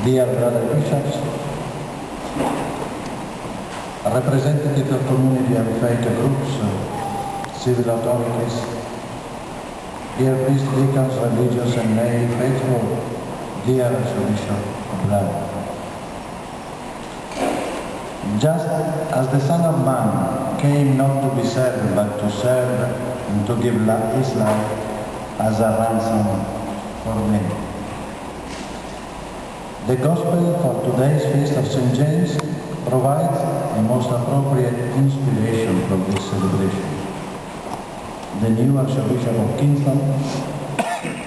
dear brother bishops, representative of community and faith groups, civil authorities, dear priests, deacons, religious and lay faithful, dear Archbishop of Love. Just as the Son of Man came not to be served, but to serve and to give his life as a ransom for many. The Gospel for today's Feast of St. James provides a most appropriate inspiration for this celebration. The new Archbishop of Kingston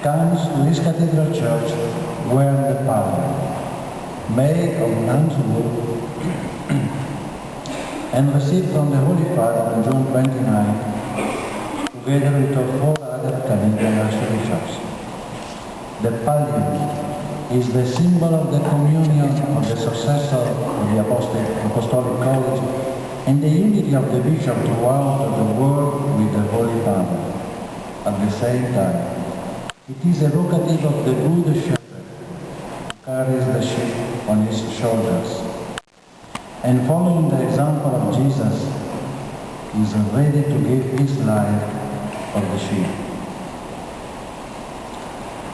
comes to his cathedral church wearing the pallium, made of lamb's wood, and received from the Holy Father on June 29, together with 4 other Canadian archbishops. The pallium is the symbol of the communion of the successor of the Apostolic College and the unity of the bishop throughout the world with the Holy Father. At the same time, it is evocative of the good shepherd who carries the sheep on his shoulders, and following the example of Jesus, is ready to give his life for the sheep.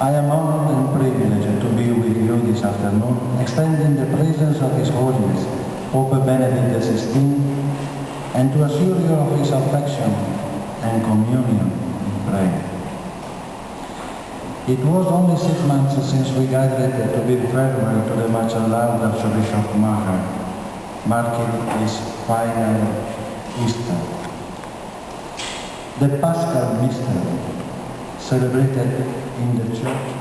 I am honored and privileged to be with you this afternoon, extending the presence of His Holiness, Pope Benedict XVI, and to assure you of his affection and communion in prayer. It was only 6 months since we gathered to bid farewell to the much-loved Archbishop Maher, marking his final Easter. The Paschal Mystery, celebrated in the Church